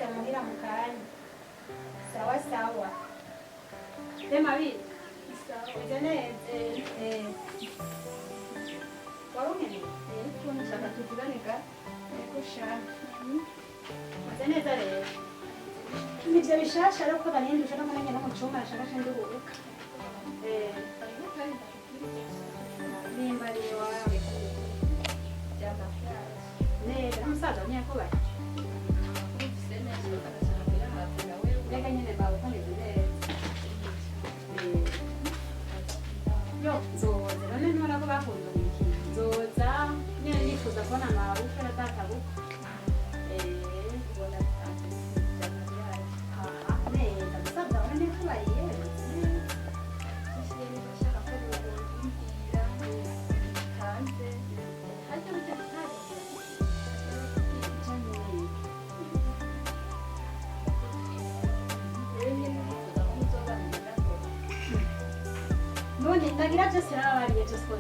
ngeze muhira mu kanya. Sawa sawa. Tema biri. Uje neza. Warumene? Ko nshaka tuvugane ga. Eko shaka. Uje neza rero. Nivyo bishasha ariko banindi ushaka kumenya no mu cuma ashaka shende ubuka. Nimbariye wawe. Jamba. Neza umusaza nyakuba. Reka nyine bawe ko nizere. Yo, nzoza none ntubona ko bakunda iki? Nzoza nyine nifuza kubona amabukwe na data bukwe. Ubona neza musaza wawe niko bariye. None ndagira byose narabariye byose ko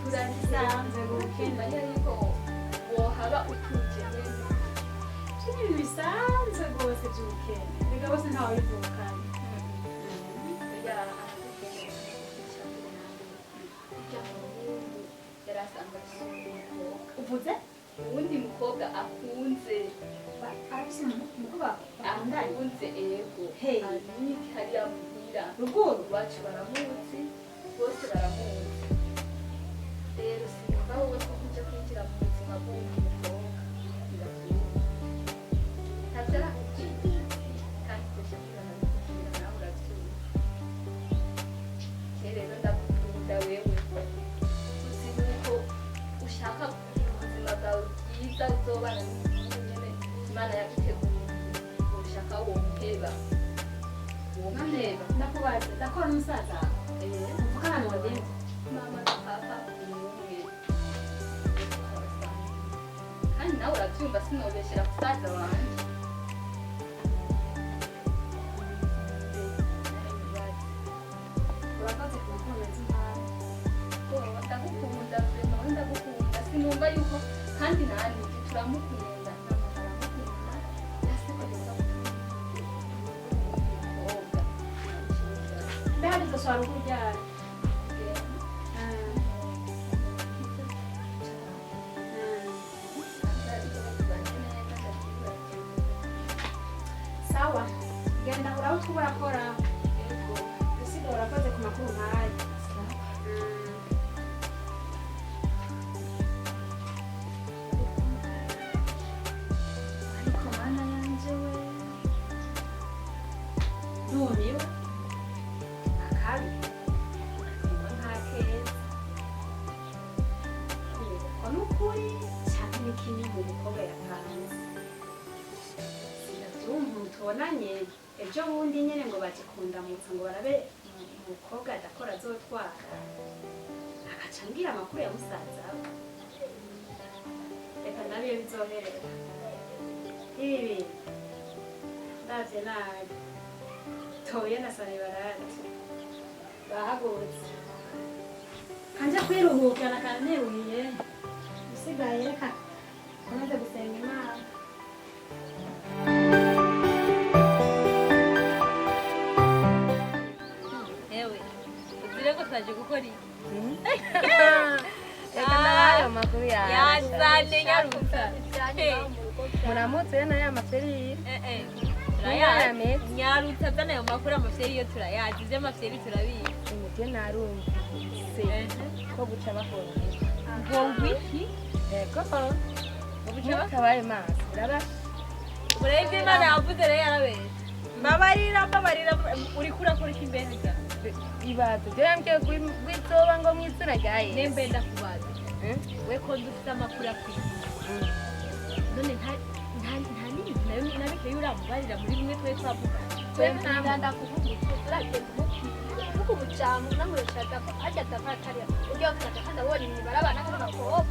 turabisanze gukenda ariko wohaba utuje neza bisanzwe rwose by'ubukene reka bose ntawe bivukanye uvuze uwundi mukobwa akunze akunze ego aniki hariya muhira ruguru bacu baramuzi bose baramuzi rero sinumva wowe ko kuja kwinjira mu buzima bw'undi mukobwa birakunda ntazara kukwiye kandi kuja kwibana bikubwira nawe uravyumva rero ndagukunda wewe uzi nuko ushaka kugira ubuzima bwawe bwiza uzobana n'umuntu nyene Imana yaguteguriye ushaka womuheba ndakubaza ndakora n'umusaza uvugana mu wadeni mama na papa umwe kandi nawe urabyumva sinobeshyera musaza wanje urakoze kumukomeza impamvu ndagukunda ndagukunda sinumva yuko kandi nani turamukunda mbega dushobora kubyara sawa genda uraho utwo urakora usigaye urakoze ku makuru nk'aya ariko mana yanje we ndumiwe akabi nta keza ko n'ukuri cyane n'ikintu umukobwa yatanze sinazumva tubonanye ejo bundi nyine ngo bakikundamutsa ngo barabe umukobwa adakora azotwara agaca ambwira amakuru ya musaza reka nabiyo bizoherera ibi bintu ndavye nabi toye na sani barati bahagurutse kanje kwiruhukana kaneruye usigaye reka amaze gusenga Imana ewe uzire ko twaje gukora iki reka nabayo makuru yawe yazane nyaruta muramutse na ya maferi nyaruta zana ayo makuru amaferi yo turayazi ivyo amaferi turabizi umutwe narumvise ko guca bakora ngo wiki ego ubuca kabaye maso urabasha urebye Imana yavuze rero yarabeshe mbabarira uriko urakora iki mbere ga ibaze je yambwiye gwizoba ngo mwizina ryaye nembe ndakubaza we ko dufite amakuru akwiye none nta n'ibintu nabike yuramubarira muri bimwe twe twavuga twe nta kuvuga turagenda mukubucamu namureshaga ko ajya atavataria ujya kufata kandi abonye barabana n'abakobwa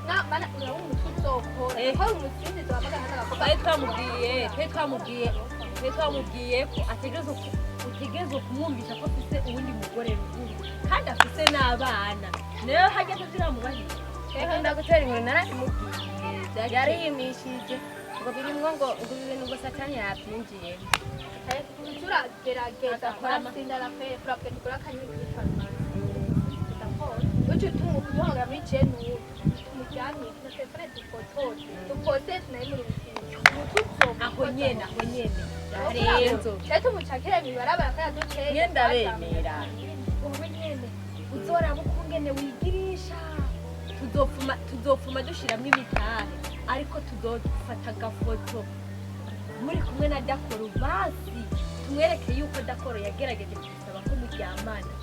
na bana urawo mutuzokora ko umusinzi twabaga hana abakobwa twe twamubwiye ko ategerezwa utegerezwa kumwumvisha ko afise uwundi mugore ruguru kandi afise n'abana nayo hajya ataziramubahiye reka ndagutera inkuru naramubwiye yari yimishije ngo birimwo ngo ibintu ngo satani yabyinjiyemo turagerageza kurasindana pe kurapendukura akanyigishwa ucu tumukuduhanga muri chenu tumujyanye na telefone duposte tunaye muri aho nyene Renzo tumucakira mibarabara kandi dukeye ngenda bemera wowe nyene uzora bukungene wigirisha tuzopfuma dushiramo imitahe ariko tuzofata agafoto muri kumwe na Dakoro basi tumwereke yuko Dakoro yagerageje gusaba ko muryamana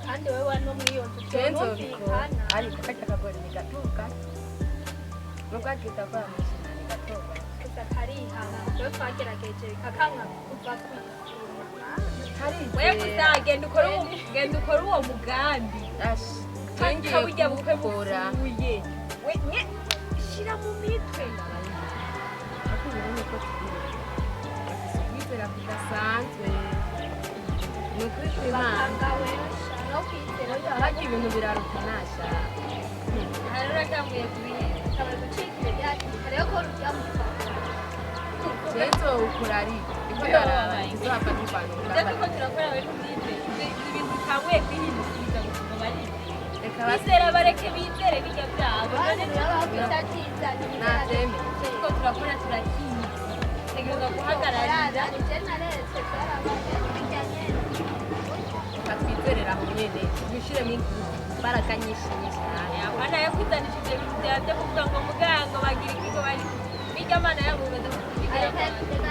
kandi wewe wano muri yo Renzo bikana ariko kakagore ni gatoka nuko akita kwa mushina ni gatoka kariha cyo twagerageje kakanga kuva wewe kuzagenda ukora uwo mugambi ngiye bujya bukwe gukora buye we nye shira mu mitwe kwizera kudasanzwe ni ukuri kw'Imana no kwizera hajya ibintu biraruta nasha haragambuye kubihera kaba gucikire byati kare ko rujyamufata Renzo ukora ari iko daraba izohava n'Imana ndetse ko turakora we kubite ibintu kamwe kwihindukiriza ngo bari reka bizera bareke bizere bijya byabo none turabafita cyiza natembe ko turakora turakiye tegereza guhagararira generese twarabaye bijyanye twizerera aho nyene dushiremo imbaraga nyinshi cyane abana yakwitanishije ibintu byawe byo kuvuga ngo muganga bagira ikigo bari bijya amana yabo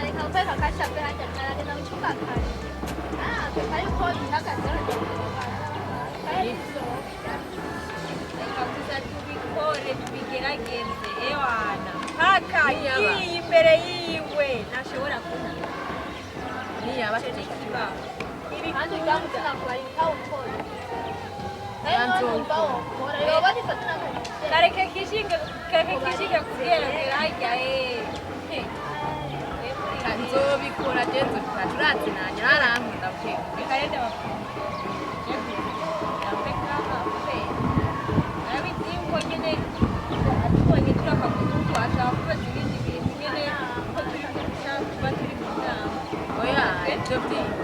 reka kweka kashape hajya naragenda gucuka kare kari ko ihagaze reka tuza tubikore tubigerageze ewana mpaka yiyi imbere yiwe ntashobora kubona niyaba kandi bwamutana kubayita ukora kareke kishinga kugera hajya nzobikora Renzo turazinanya narankunda bukeye karende arabidingo nyene atubonye turaka kuzuko ashaka kubaza ibindi bintu nyene ko turi kuba turi mu nama oya ibyo byinshi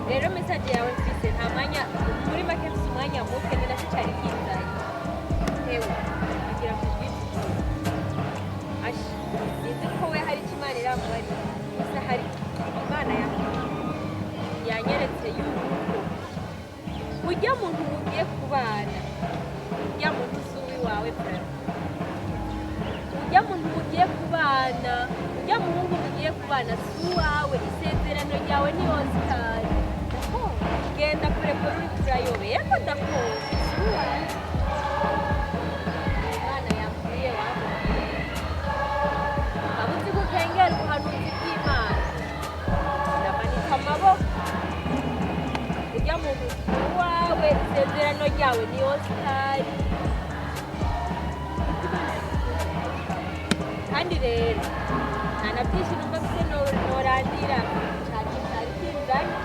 rero message yawe mfise nta mwanya muri make mfise umwanya muke ni nacyo cyari kinzaye hewe agira kubwiti ashi nzi ko we hari ikimana iramubari gusa hari imana yanyeretse yuko ujya muntu mugiye kubana ujya muntu usuwi wawe brother ujya muntu mugiye kubana ujya muhungu mugiye kubana si uwawe isezerano ryawe ni Oscar genda kure kuri uri turayobeye ko ndakora si uwawe imana yambwiye wamubwiye abuzi gukengera ubuhanuzi bw'Imana ndamanика amaboko ujya muntu si uwawe isezerano ryawe ni Oscar kandi rero nta byinshi numva mfite norandira cyari kinzanye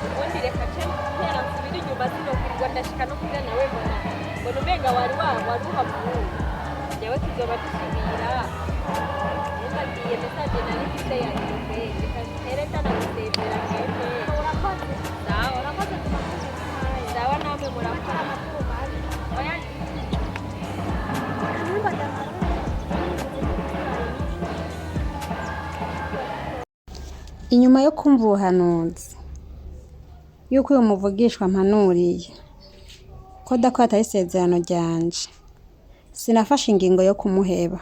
ubundi reka nce ntera nsubire inyuma sinokurirwa ndashika no kurira nawe mbona umenga wari uhavuye jewe tuzoba dusubira nibagiye mesaje nari mfite yanjye reka ntere ndanagusezera mwebwe urakoze sawa namwe murakora amakuru mabi oya inyuma yo kumva ubuhanuzi yuko uyu muvugishwa mpanuriye ko dakwata isezerano ryanje sinafashe ingingo yo kumuheba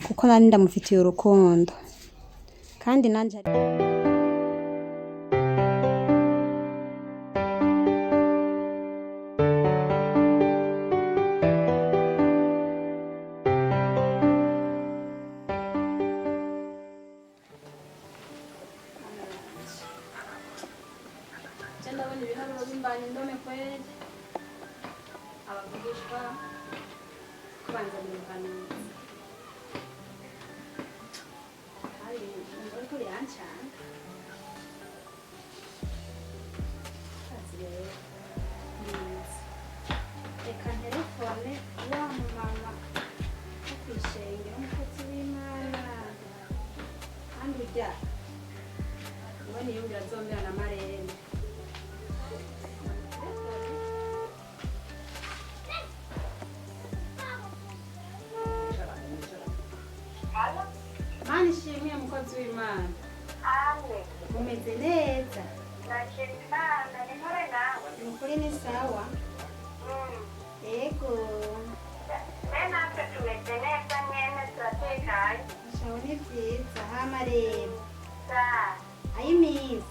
kuko nari ndamufitiye urukundo kandi nanje ndabona ibiharuro bimbanye indome kweli abavugishwa kubanza mu buhanuzi hari umugore ko yancanga rero neza reka telefone wa mama wo kwishengera umukozi w'Imana kandi ujya ubona iyo urazombera na marembe Mani shimwe mukozi w'Imana. Amen. Mumeze neza. Nashimana ni mpore nawe. Mukuri ni sawa. Ego. Natwe tumeze neza nyene turatekanye. Shaho ni vyiza hama rero. Sawa. Iminsi.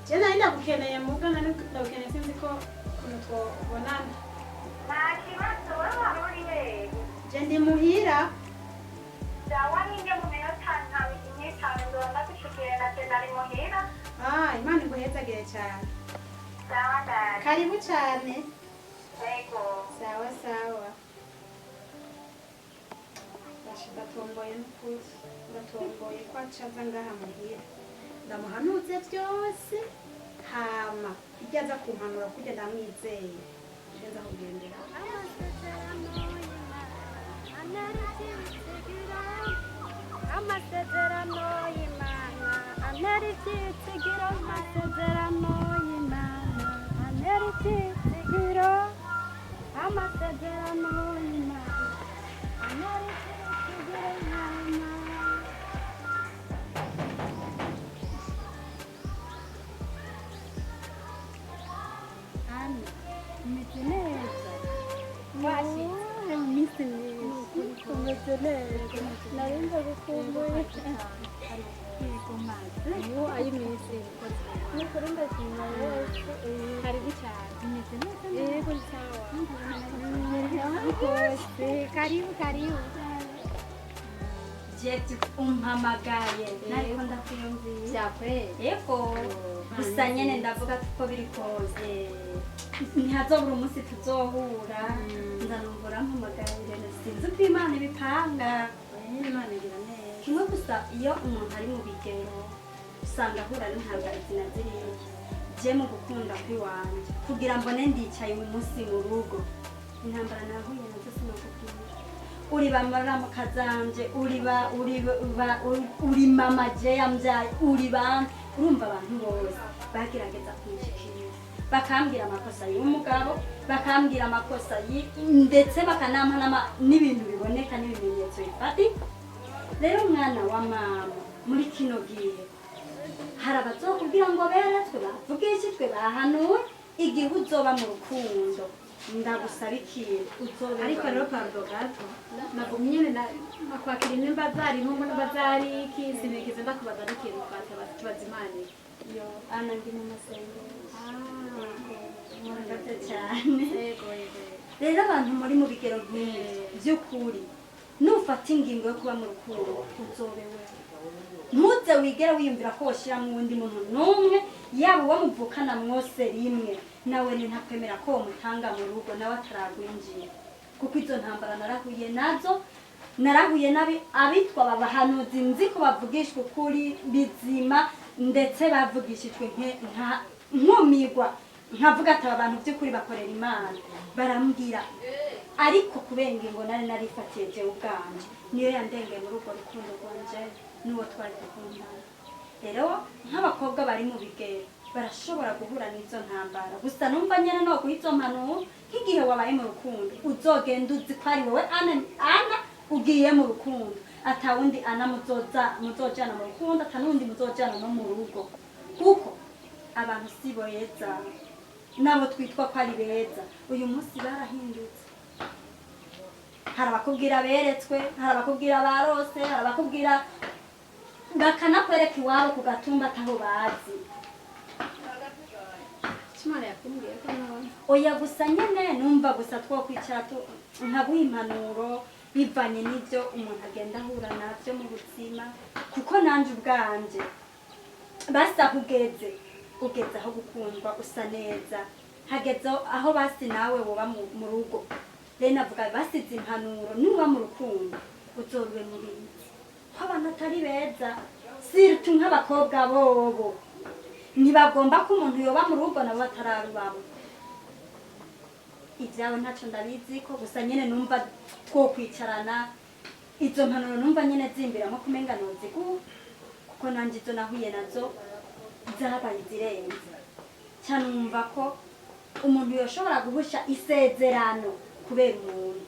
Je nari ndagukeneye muga nari ndagukeneye sinzi ko ukuntu twobonana. Nta kibazo wowe wari uri hehe? Je ndi muhira. Sawa ninjye mu minota nk'itanu ndonda gushikira na twe nari muhira. Imana iguhezagire cyane. Sawa dada. Karibu cyane. Ego. Sawa sawa. Ndatomboye n'ukuri. Ndatomboye ko acaza ngaha muhira. Ndamuhanuze byose hama ijya aza kumpanura kujya ndamwizeye ngenza kugendera amasezerano y'Imana anera ibyizigiro amasezerano y'Imana anera ibyizigiro amasezerano y'Imana anera ibyizigiro y'Imana umeze neza washitse umeze neza umeze neza narinda gukumbuye yego maze ubu ay'iminsi nukuri ndashima wese karibu cyane umeze neza yego sawa rwose karibu Jeti umpamagaye nariko ndakwiyumvira byakwere yego gusa nyene ndavuga ko biri koze ntihazobura umunsi tuzohura nzanumvura mpamagaye rero sinzi uko Imana ibipanga Imana igira neza kimwe gusa iyo umuntu ari mu bigero usanga ahura n'intambara zina ziriya je mu gukunda kwiwanje kugira mbone ndicaye uyu munsi mu rugo intambara nahuye nazo sinokubwira uri bamaramuka zanje uri mama je yambyaye uri bamwe urumva abantu bose bagerageza kunshikira bakambwira amakosa y'umugabo bakambwira amakosa ndetse bakanampa n'ibintu biboneka n'ibimenyetso bifatika rero mwana wa mama muri kino gihe hari abazokubwira ngo beretswe bavugishijwe bahanuwe igihe uzoba mu rukundo ndagusaba ikintu uzobe ariko rero pardo gato nagumye nyene nakwakira nimba zari nko nimba zari iki sinigeze ndakubaza n'ikintu twatabaza Imana yo ana ndi mu masengero murakoze cyane rero abantu muri mu bigero by'ukuri nufata ingingo yo kuba mu rukundo uzobewe ntuze wigera wiyumvira ko washyiramo uwundi muntu n'umwe yaba uwo muvukana mwose rimwe nawe ni ntakwemera ko mutanga mu rugo nawe ataragwinjira kuko izo ntambara narahuye nazo narahuye abitwa babahanuzi nzi ko bavugishwa ukuri bizima ndetse bavugishijwe nkumigwa nkavuga ati aba bantu by'ukuri bakorera Imana barambwira ariko kubera ingingo narifatiye jewe ubwanje niyo yandengeye muri urwo rukundo rwanje n'uwo twari dukundana. Rero nk'abakobwa bari mu bigero barashobora guhura n'izo ntambara gusa numva nyene no guha izo mpanuro nk'igihe wabaye mu rukundo uzogenda uzi ko ari wowe ana ugiye mu rukundo atawundi ana muzojana mu rukundo atanundi muzojana no mu rugo kuko abantu si beza nabo twitwa ko ari beza uyu munsi barahindutse. Hari abakubwira beretswe, hari abakubwira barose, hari abakubwira bakanakwereka iwabo ku gatumba ataho bazi. Imana yakumbwiye ko none Oya gusa nyene numva gusa twokwicara nkaguha impanuro bivanye n'ibyo umuntu agenda ahura navyo mu buzima kuko nanje ubwanje basa ugeze aho gukundwa usa neza hageze aho basi nawe woba mu rugo rero navuga basize impanuro niba mu rukundo uzorwe mu bintu ko abantu atari beza sirtu nk'abakobwa bobo ntibagomba ko umuntu yoba mu rugo nabo batararubabo. Ivyabo ntaco ndabizi ko gusa nyene numva twokwicarana izo mpanuro numva nyene zimbiramo kumenga nozigu kuko nanje izo nahuye nazo zabaye zirenze cyane numva ko umuntu yoshobora guhusha isezerano kubera umuntu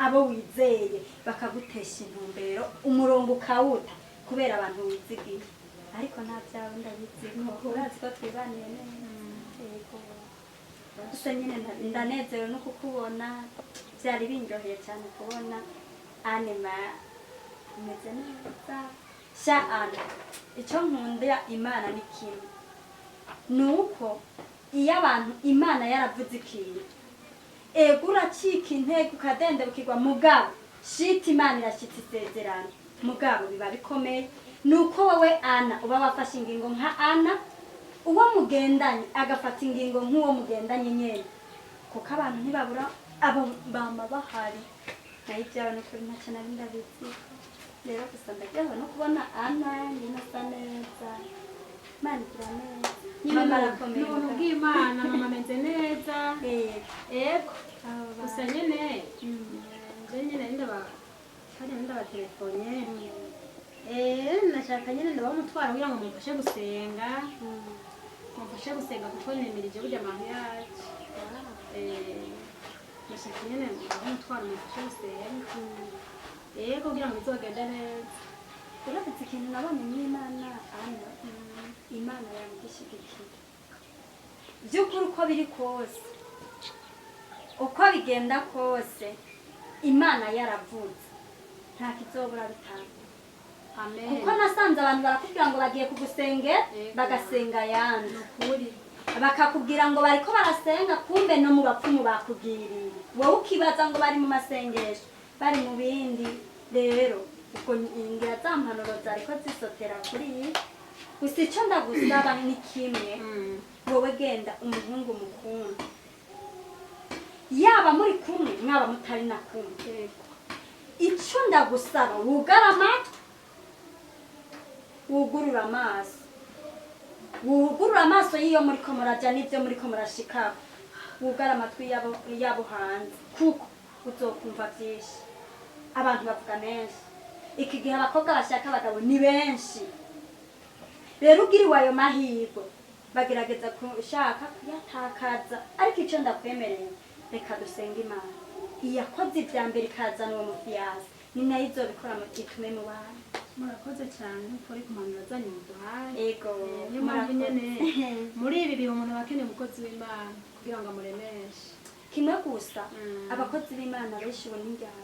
abo wizeye bakagutesha intumbero umurongo ukawuta kubera abantu wizigiye ariko nta byawe ndabizi urazi ko twibaniye neza yego gusa nyine ndanezerewe no kukubona byari binjoheye cyane kubona anema imeze neza sha ana icyo nkundira Imana ni kimwe nuko iyo abantu Imana yaravuze ikintu ego uracika intege ukadendebukirwa mugabo shita Imana irashyitse isezerano mugabo biba bikomeye nuko wowe ana uba wafashe ingingo nka ana uwo mugendanye agafata ingingo nk'uwo mugendanye nyene kuko abantu ntibabura abo bama bahari nayo ibyawe n'ukuri ntacyo nari ndabizi rero gusa ndagerageza no kubona ana nyine asa neza Imana igira neza nyine n'ubuntu bw'Imana mama ameze neza ego gusa nyine nje nyine ndabatelefone nashaka nyine ndabamutwara kugira ngo mumfashe gusenga kuko nemirije burya amahanga yacu nashaka nyine ndabamutwara mumfashe gusenga kugira ngo bizogende neza. urafite ikintu nabonye n'Imana ana Imana yamugishyigikiye by'ukuri uko biri kose uko bigenda kose Imana yaravuze nta kizobura bitanga. Amen. Kuko nasanze abantu barakubwira ngo bagiye kugusengera bagasenga yandi Ukuri. bakakubwira ngo bariko barasenga kumbe no mu bapfumu bakubwiriye wowe ukibaza ngo bari mu masengesho bari mu bindi. Rero ubwo ngira za mpanuro zariko zisotera kuri iyi gusa icyo ndagusaba ni kimwe wowe genda umuhungu mukunda yaba muri kumwe mwaba mutari na kumwe icyo ndagusaba wugara amatwi wugurura amaso y'iyo muri ko muraja n'ibyo muri ko murashikako wugara amatwi yabo hanze kuko uzokumva byinshi. Abantu bavuga menshi iki gihe abakobwa bashaka abagabo ni benshi rero ugiriwe ayo mahirwe bagerageza kushaka kuyatakaza ariko icyo ndakwemereye reka dusenga Imana iyakoze ibya mbere ikazana uwo mufiyasi ni nayo izobikora mu gitume mu bantu. Murakoze cyane kuri kumanura zanyu muduhaye. Ego niyo mpamvu nyene muri ibi bihe umuntu abakeneye umukozi w'Imana kugira ngo amuremeshe kimwe gusa abakozi b'Imana benshi bo n'injyana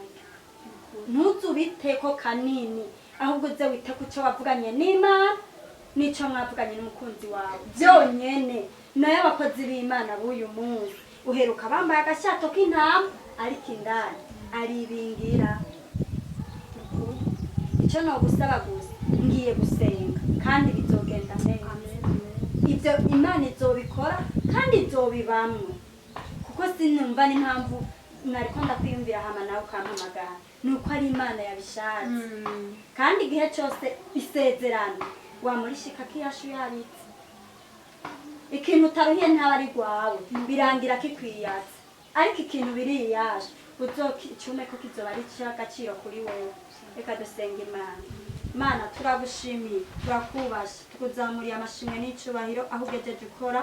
ntuzubiteko kanini ahubwo uze wite ku cyo wavuganye n'Imana n'icyo mwavuganye n'umukunzi wawe byonyene. Nayo abakozi b'Imana b'uyu munsi uheruka bambaye agashato k'intama ariko indani aribingira. Icyo nogusaba gusa ngiye gusenga kandi bizogenda neza. Ibyo Imana izobikora kandi izobibamwe kuko sinumva n'impamvu nariko ndakwiyumvira hama nawe ukampamagara ni uko ari imana yabishatse kandi igihe cyose isezerano wamurishika kiyashu yabitse ikintu utaruhiye ntaba ari rwawe birangira kikwiyatse ariko ikintu biriyaje uzokicume ko kizoba ari cy'agaciro kuri wewe reka dusenga imana mana turagushimiye turakubasha tukuzamuriye amashimwe n'icubahiro aho ugejeje ukora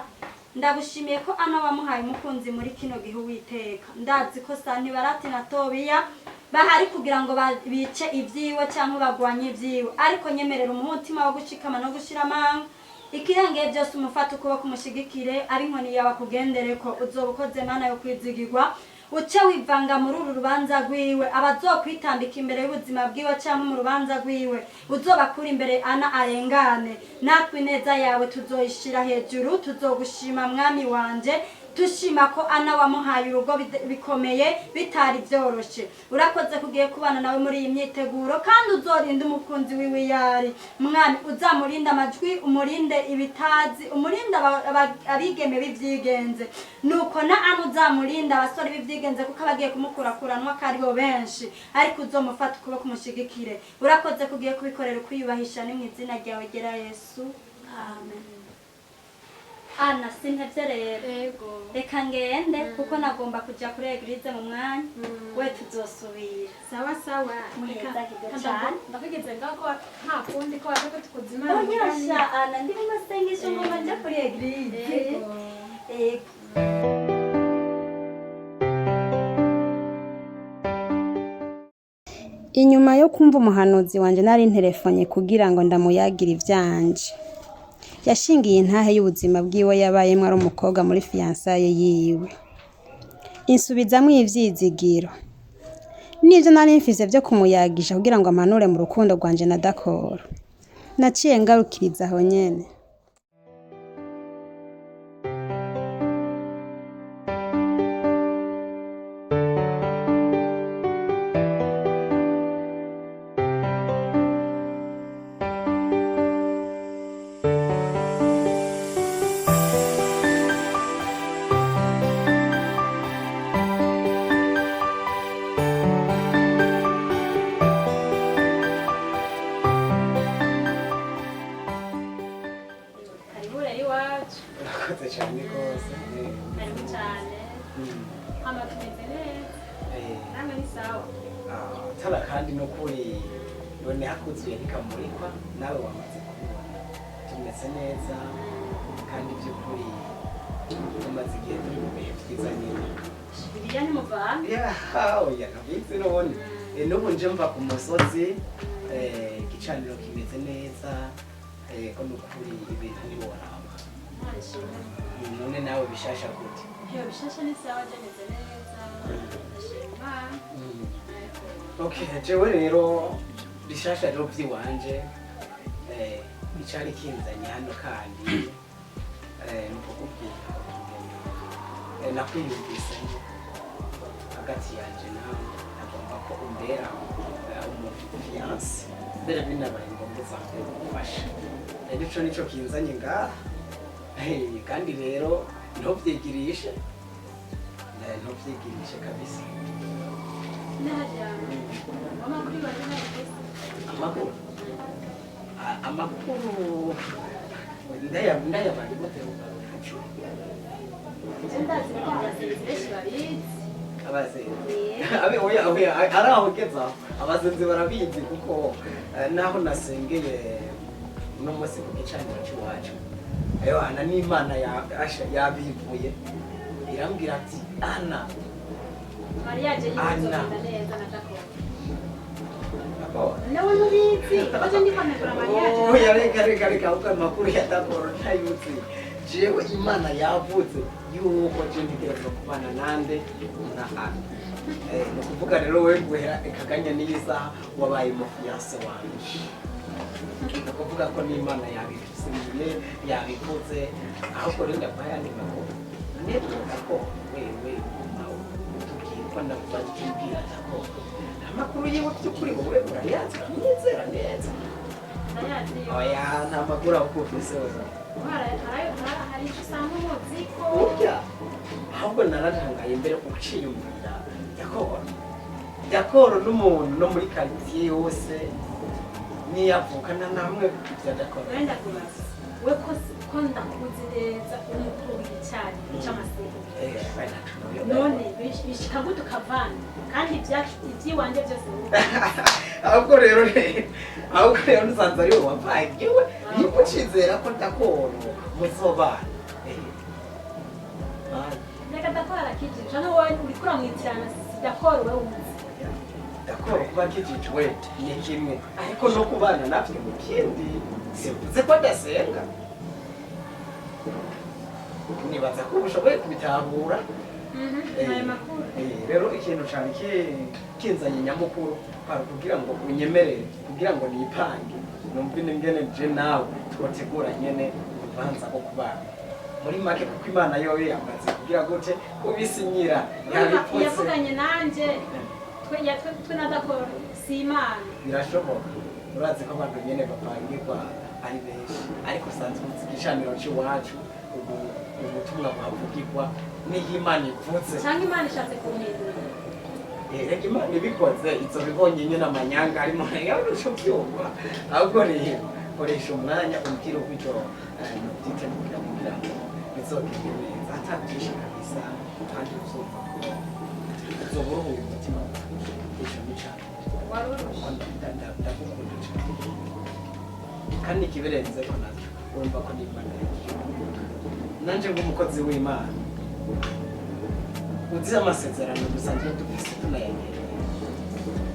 ndagushimiye ko ana wamuhaye umukunzi muri kino gihe Uwiteka ndazi ko Santibarati na Tobiya bahari kugira ngo bice ibyiwe cyangwa bagwanye ibyiwe ariko nyemerera umutima wo gushikama no gushira amanga ikirengeye byose umufata ukuboko umushigikire ari inkoni yawe akugendereko uzoba ukoze mana yo kwizigirwa uce wivanga muri uru rubanza rwiwe abazokwitambika imbere y'ubuzima bwiwe cyangwa mu rubanza rwiwe uzobakura imbere ana arengane natwe ineza yawe tuzoyishira hejuru tuzogushima mwami wanje tushima ko ana wamuhaye urugo bikomeye bitari byoroshe urakoze kugiye kubana nawe muri iyi myiteguro kandi uzorinda umukunzi wiwe yari mwami uzamurinda amajwi umurinde ibitazi umurinde abigeme b'ivyigenze nuko na ana uzamurinda abasore b'ivyigenze kuko abagiye kumukurakuranwa kari bo benshi ariko uzomufata ukuboko umushigikire urakoze kugiye kubikorera ukwiyubahisha ni mu izina ryawe gera Yesu amen. Ana sintevye rero reka ngende kuko nagomba kuja kuri eglise mu mwanya we tuzosubira sawa sawa muheza kigo cyane ndakugeze ngako nta kundi ko waje ko tukuzima onyasha Ana ndi mu masengesho ngo bajya kuri eglise Inyuma yo kumva umuhanuzi wanje nari nterefonye kugira ngo ndamuyagira ivyanje yashingiye intahe y'ubuzima bwiwe yabayemwe ari umukobwa muri fiançaye yiwe insubizamwe ivyizigiro nivyo nari mfise vyo kumuyagisha kugira ngo amanure mu rukundo rwanje na Dakoro naciye ngarukiriza aho nyene cyane rwose karibu cyane hano tumeze neza namwe ni sawa tara kandi no kuri none hakuzuye ntikamurikwa nawe wamaze kubona tumeze neza kandi by'ukuri tumaze igihe turi mu bihe byiza nyine Bibiliya ni muvanga oya ntabitse none n'ubu nje mva ku musozi igicaniro kimeze neza ko n'ukuri ibintu ntiworaba none nawe bishasha gute iyo bishasha ni sawa byameze neza ndashima okay jewe rero bishasha rero byiwanje icari kinzanye hano kandi nukukubwira nakwiyumvise hagati yanje nawe agomba ko umbera umufiance mbere binabaye ngombwa uzambere umufasha nico nico kinzanye ngaha kandi rero ntuvyigirishe kabisa amakuru ndayabanye ari aho ugeza abasenzi barabizi kuko naho nasengeye uno munsi ku gicaniro cy'iwacu Ana n'Imana yabivuye irambwira ati Ana Maria je yizogenda neza na Dakoro nawe nubizi baje ndikamegura Maria je reka uko amakuru ya Dakoro ntayuzi jewe Imana yavuze yuko je ndigera kubana nande na Ana no kuvuga rero wewe guhera ikaganya n'isaha wabaye mu fiance wanje kuvuga ko n'Imana yabifisiye yabikoze ahubwo rero ndapayandi makuru netuka ko wewe nawe tukirwa ndakubwira ko amakuru yiwe by'ukuri wowe urayazi uramwizera neza oya nta makuru akufise wewe hari icyo usanga umuzi ko burya ahubwo naratangaye mbere uciyumvira Dakoro Dakoro n'umuntu no muri quartier yose niyavukana namwe bya Dakoro. wenda kubaza we ko ndakuzi neza umukuru cyane cy'amaseko none bishika gute ukavana kandi iby'iwanjye byose ahubwo rero nsanze ari wowe wampaye yewe yuko ucizera ko Dakoro muzobana. reka Dakoro arakijije hano wowe uriko uramwitirana Dakoro we wumva Dakoro kuba kijijwe ni kimwe ariko no kubana navyo mu kindi sivuze ko adasenga. Nibaza ko ushoboye kubitahura. ayo makuru Rero ikintu cyane kinzanye nyamukuru para kugira ngo unyemerere kugira ngo nipange numve ingene je nawe twotegura nyene ubanza ko kubana muri make kuko Imana yoyo yamaze kugira gute kubisinyira yavuganye nanje twe na Dakoro si Imana birashoboka urazi ko abantu nyene bapangirwa ari benshi ariko sanzwe igicaniro cy'iwacu ubutumwa buhavugirwa niyo Imana ivutse cyangwa Imana ishatse kumpindura reka Imana ibikoze izo bibonye nyine amanyanga arimo yaruco byumva ahubwo rero koresha umwanya umbwira uko icyo byitegura kugira ngo bizogende neza atabyinshi kabisa kandi uzumva ko uzoba uruhuye umutima icyo nicana ndagukunda cyane kandi ikibirenze ko nacyo urumva ko n'Imana nanje nk'umukozi w'Imana uzi amasezerano dusanzwe dufise tunayagereye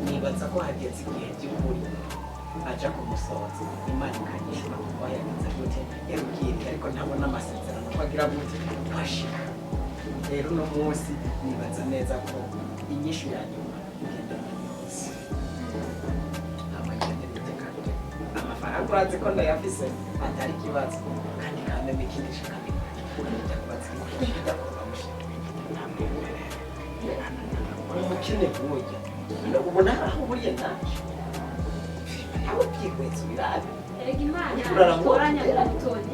nibaza ko hageze igihe by'ukuri aja kumusohoza Imana ikanyishura kuba yagize gute yarubwiriye ariko ntabona amasezerano ko agira gute kwashika rero uno munsi nibaza neza ko inyishu ya nyuma igenda yose amafaranga urazi ko ndayafise atari ikibazo kandi kandi bikinisha kandi umukene burya ubona aho buriye ntacyo ntawe byihwetse birabe erega Imana itoranya buri gitondo